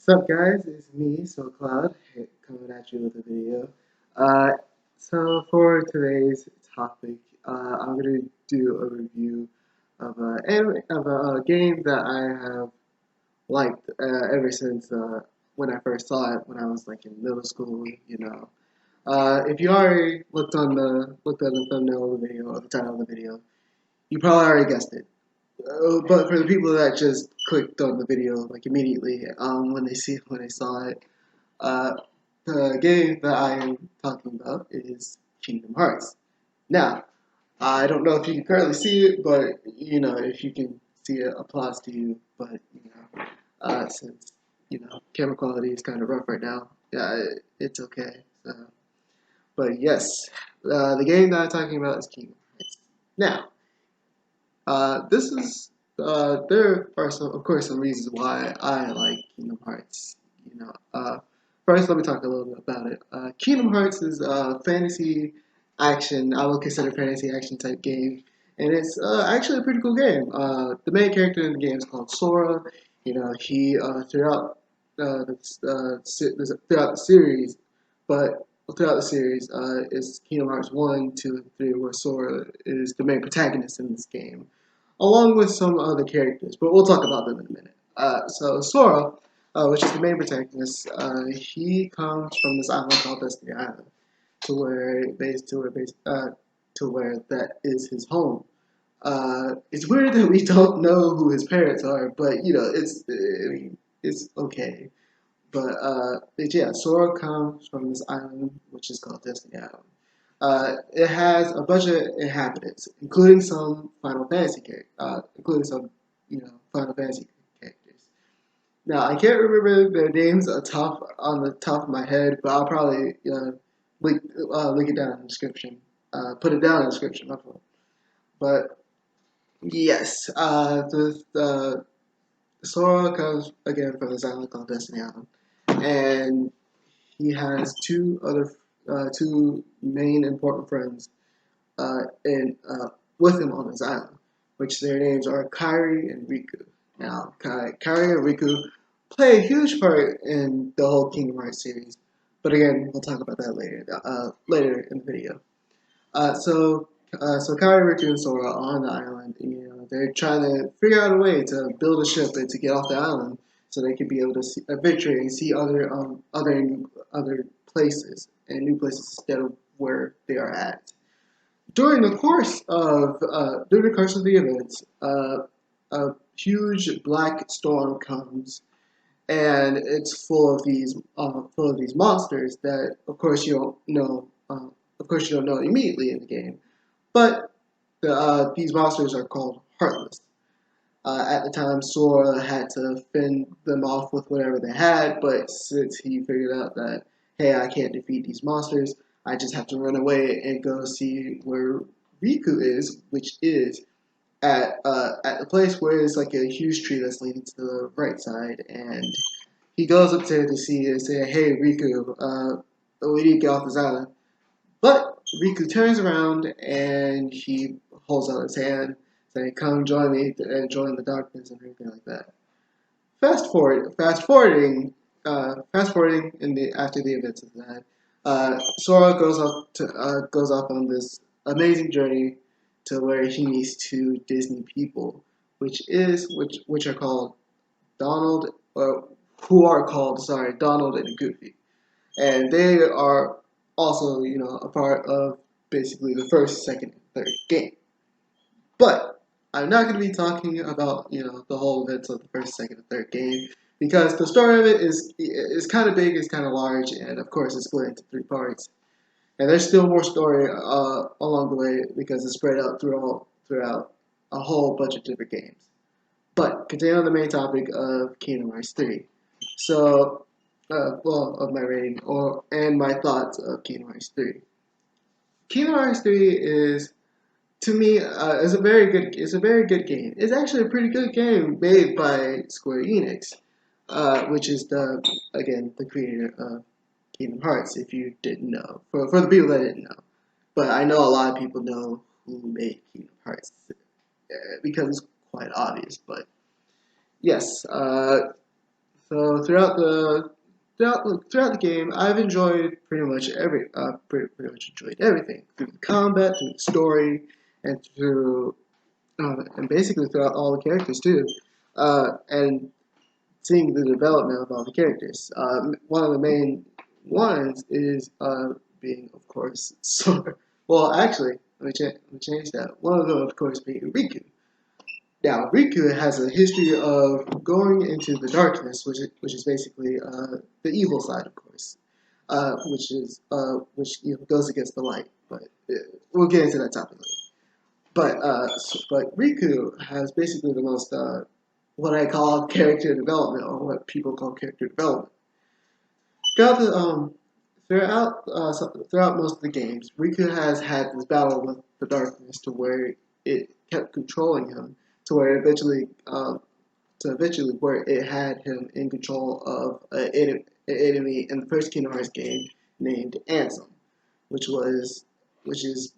What's up, guys? It's me, Cloud, coming at you with a video. Uh, so for today's topic, I'm gonna do a review of a game that I have liked ever since when I first saw it when I was like in middle school. If you already looked at the thumbnail of the video or the title of the video, you probably already guessed it. But for the people that just clicked on the video like immediately when they saw it, uh, the game that I am talking about is Kingdom Hearts. Now, I don't know if you can currently see it, but if you can see it, applause to you. But since camera quality is kind of rough right now, yeah, it's okay. So, but yes, the game that I'm talking about is Kingdom Hearts. Now, this is there are of course, some reasons why I like Kingdom Hearts. You know, uh, First, let me talk a little bit about it. Kingdom Hearts is a fantasy action. I would consider fantasy action type game, and it's actually a pretty cool game. The main character in the game is called Sora. He throughout the series, but throughout the series is Kingdom Hearts 1, 2, and 3, where Sora is the main protagonist in this game along with some other characters, but we'll talk about them in a minute. So Sora, which is the main protagonist, he comes from this island called Destiny Island, to where that is his home. It's weird that we don't know who his parents are, but it's okay. But yeah, Sora comes from this island which is called Destiny Island. It has a bunch of inhabitants, including some Final Fantasy Final Fantasy characters. Now, I can't remember their names on the top of my head, but I'll probably link it down in the description. Put it down in the description. My fault. But yes, the Sora comes again from this island called Destiny Island, and he has two main important friends and with him on his island, which their names are Kairi and Riku. Now, Kairi and Riku play a huge part in the whole Kingdom Hearts series, but again, we'll talk about that later in the video. So Kairi, Riku, and Sora are on the island. And, they're trying to figure out a way to build a ship and to get off the island so they can be able to venture and see other places and new places instead of where they are at. During the course of the events, a huge black storm comes, and it's full of these monsters that, of course, you don't know. Of course, you don't know immediately in the game, but these monsters are called Heartless. At the time, Sora had to fend them off with whatever they had, but since he figured out that, hey, I can't defeat these monsters, I just have to run away and go see where Riku is, which is at the place where there's like a huge tree that's leading to the right side, and he goes up there to see it and say, hey, Riku, we need to get off this island. But Riku turns around and he holds out his hand, saying, "Come join me and join the darkness," and everything like that. Fast forwarding after the events of that, Sora goes off on this amazing journey to where he meets two Disney people, which are called Donald, who are called Donald and Goofy, and they are also a part of basically the first, second, and third game. But I'm not going to be talking about the whole events of the first, second, and third game because the story of it is kind of big, it's kind of large, and of course it's split into three parts. And there's still more story along the way because it's spread out throughout a whole bunch of different games. But continuing on the main topic of Kingdom Hearts 3. So, of my rating and my thoughts of Kingdom Hearts 3. Kingdom Hearts 3 is, to me, is a very good. It's a very good game. It's actually a pretty good game made by Square Enix, which is the creator of Kingdom Hearts. If you didn't know, for the people that didn't know, but I know a lot of people know who made Kingdom Hearts because it's quite obvious. But yes, So throughout the game, I've enjoyed pretty much enjoyed everything through the combat, through the story, and through and basically throughout all the characters too, and seeing the development of all the characters. One of the main ones is being, of course, Sora. Well, actually, let me change that. One of them, of course, being Riku. Now, Riku has a history of going into the darkness, which is basically the evil side, of course, which goes against the light. But we'll get into that topic later. But Riku has basically the most what I call character development, or what people call character development. Throughout the throughout most of the games, Riku has had this battle with the darkness to where it kept controlling him, to where eventually where it had him in control of an enemy in the first Kingdom Hearts game named Ansem, which is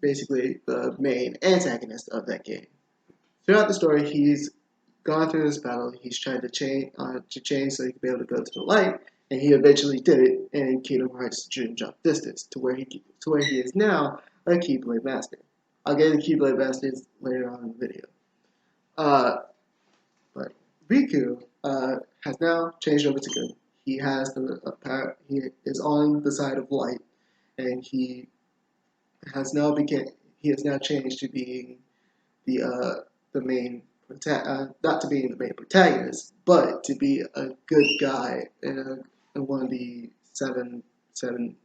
basically the main antagonist of that game. Throughout the story, he's gone through this battle. He's tried to change so he could be able to go to the light, and he eventually did it in Kingdom Hearts Dream Drop Distance, to where he is now a Keyblade Master. I'll get into Keyblade Masters later on in the video. But Riku has now changed over to good. He has he is on the side of light, and he has now changed to being the main not to being the main protagonist, but to be a good guy in one of the seven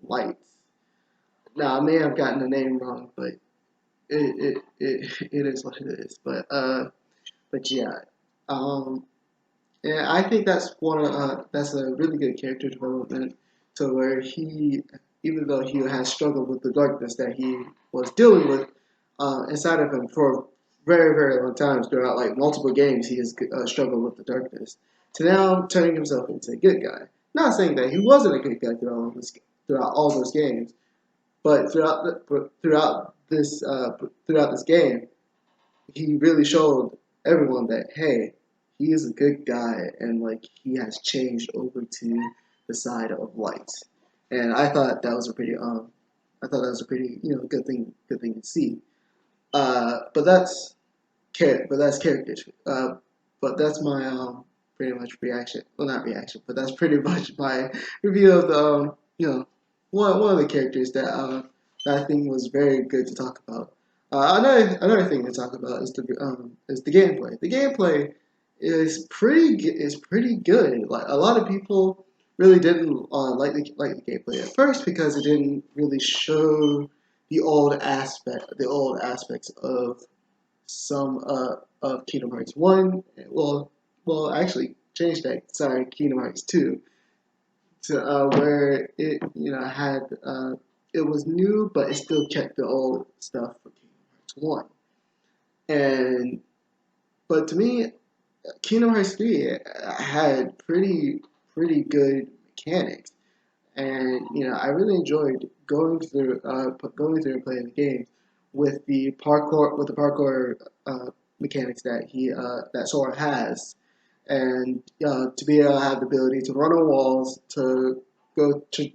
lights. Now I may have gotten the name wrong, but it is what it is. But yeah, and I think that's a really good character development, to where even though he has struggled with the darkness that he was dealing with inside of him for very, very long times, throughout like multiple games, he has struggled with the darkness, to now turning himself into a good guy. Not saying that he wasn't a good guy throughout all those games, but throughout this game, he really showed everyone that, hey, he is a good guy, and like he has changed over to the side of light. And I thought that was a pretty good thing to see. But that's character. But that's my pretty much reaction. Well, not reaction, but that's pretty much my review of the one of the characters that I think was very good to talk about. Another thing to talk about is the gameplay. The gameplay is pretty good. Like, a lot of people really didn't like the gameplay at first, because it didn't really show the old aspects of some of Kingdom Hearts 1. Actually, change that. Sorry, Kingdom Hearts 2, to where it had it was new, but it still kept the old stuff for Kingdom Hearts 1. And but to me, Kingdom Hearts 3 had pretty good mechanics, and I really enjoyed going through and playing the game with the parkour mechanics that Sora has, and to be able to have the ability to run on walls, to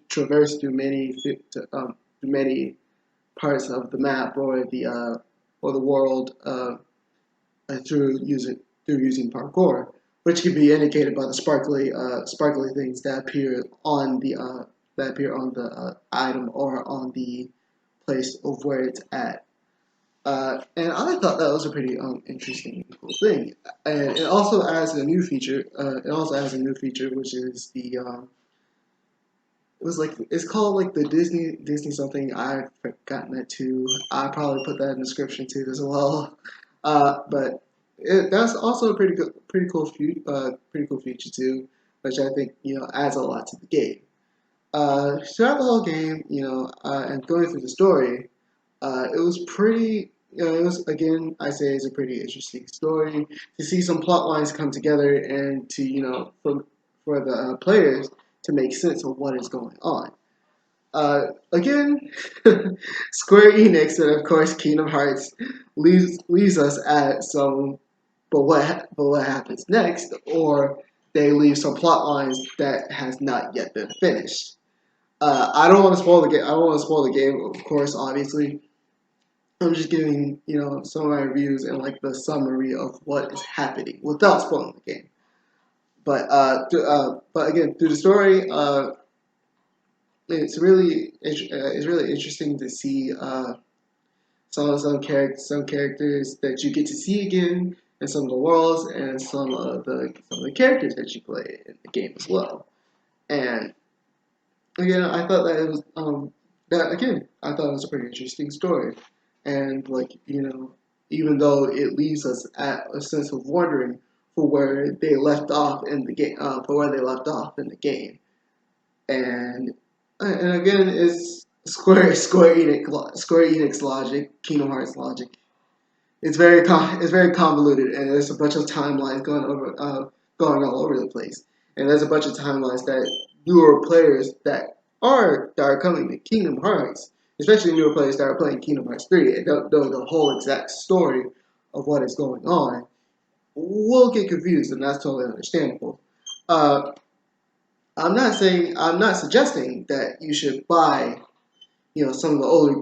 traverse through many parts of the map or the world through using parkour, which can be indicated by the sparkly things that appear on the item or on the place of where it's at. And I thought that was a pretty interesting and cool thing. And it also adds a new feature. Which is it's called like the Disney something. I've forgotten that too. I'll probably put that in the description too as well. But that's also a pretty cool feature too, which I think adds a lot to the game. Throughout the whole game, and going through the story, it was pretty. It was, again, I say, it's a pretty interesting story to see some plot lines come together, and to for the players to make sense of what is going on. Again, Square Enix and of course Kingdom Hearts leaves us at some. But what happens next? Or they leave some plot lines that has not yet been finished. I don't want to spoil the game. I don't want to spoil the game, of course, obviously. I'm just giving, some of my reviews and like the summary of what is happening without spoiling the game. But again, through the story, it's really interesting to see some characters that you get to see again, and some of the worlds, and some of the characters that you play in the game as well. And again, I thought that it was I thought it was a pretty interesting story, and even though it leaves us at a sense of wondering for where they left off in the game, and again, it's Square Enix logic, Kingdom Hearts logic. It's very convoluted, and there's a bunch of timelines going all over the place, and there's a bunch of timelines that newer players that are coming to Kingdom Hearts, especially newer players that are playing Kingdom Hearts 3 and don't know the whole exact story of what is going on, will get confused, and that's totally understandable. Uh, I'm not suggesting that you should buy some of the older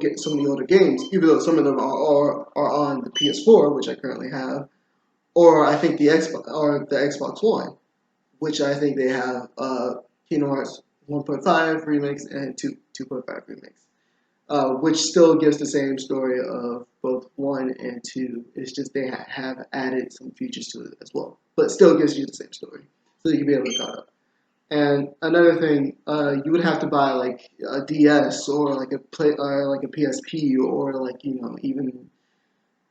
games, even though some of them are on the PS4, which I currently have, or I think the Xbox One, which I think they have Kingdom Hearts 1.5 remix and 2.5 remix, which still gives the same story of both 1 and 2. It's just they have added some features to it as well, but still gives you the same story, so you can be able to caught up. And another thing, you would have to buy like a DS or like a PSP, or even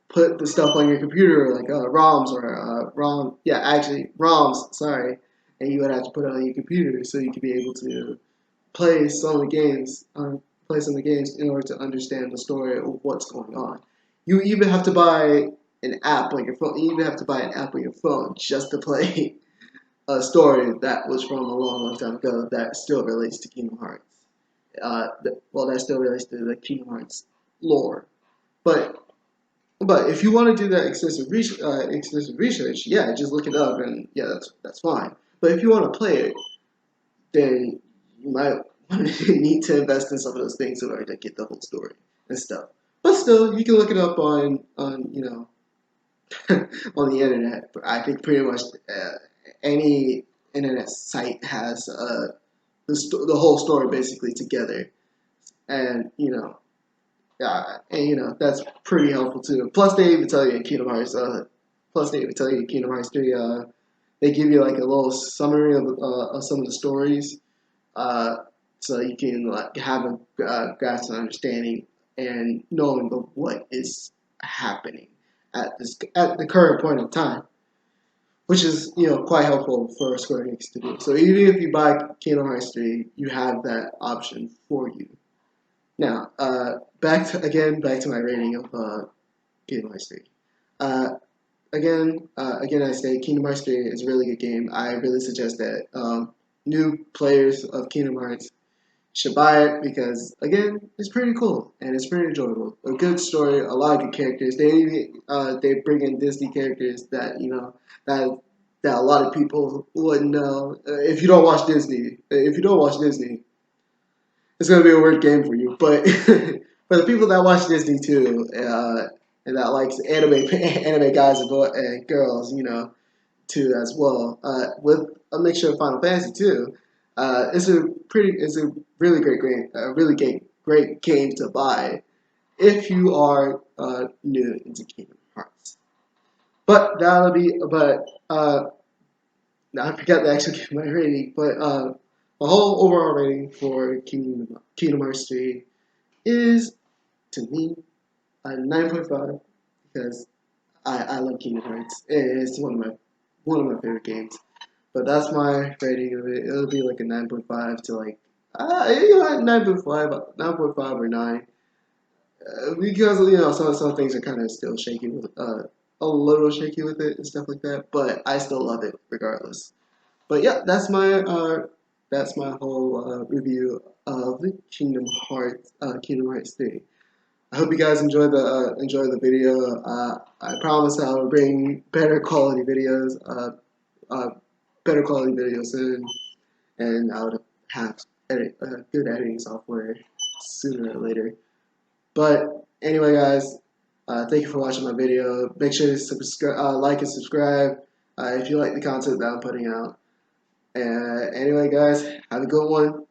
put the stuff on your computer like ROMs or ROMs. Sorry, and you would have to put it on your computer so you could be able to play some of the games. Play some of the games in order to understand the story of what's going on. You even have to buy an app on your phone. You even have to buy an app on your phone just to play a story that was from a long, long time ago that still relates to Kingdom Hearts. That still relates to the Kingdom Hearts lore. But if you want to do that extensive research, yeah, just look it up, and yeah, that's fine. But if you want to play it, then you might need to invest in some of those things in order to get the whole story and stuff. But still, you can look it up on on the internet. I think pretty much any internet site has the whole story basically together, and that's pretty helpful too. Plus, they even tell you in Kingdom Hearts. Plus, they even tell you in Kingdom Hearts 3. They give you like a little summary of some of the stories, so you can have a grasp and understanding and knowing of what is happening at the current point in time, which is quite helpful for Square Enix to do. So even if you buy Kingdom Hearts 3, you have that option for you. Now, back to my rating of Kingdom Hearts 3. Again, I say Kingdom Hearts 3 is a really good game. I really suggest that new players of Kingdom Hearts should buy it because, again, it's pretty cool and it's pretty enjoyable. A good story, a lot of good characters. They bring in Disney characters that that a lot of people wouldn't know. If you don't watch Disney, it's gonna be a weird game for you. But for the people that watch Disney too, and that likes anime guys and girls, too as well, with a mixture of Final Fantasy too. It's a really great game, great game to buy if you are new into Kingdom Hearts. But I forgot to actually give my rating. But my whole overall rating for Kingdom Hearts 3 is, to me, a 9.5 because I love Kingdom Hearts. It's one of my favorite games. But that's my rating of it. It'll be like a 9.5 to 9.5 or 9. Because some things are kind of still shaky with a little shaky with it and stuff like that. But I still love it regardless. But yeah, that's my whole review of Kingdom Hearts 3. I hope you guys enjoy the video. I promise I'll bring better quality videos. better quality video soon, and I would have good editing software sooner or later. But anyway, guys, thank you for watching my video. Make sure to subscribe, like and subscribe if you like the content that I'm putting out. Anyway, guys, have a good one,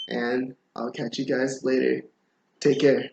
and I'll catch you guys later. Take care.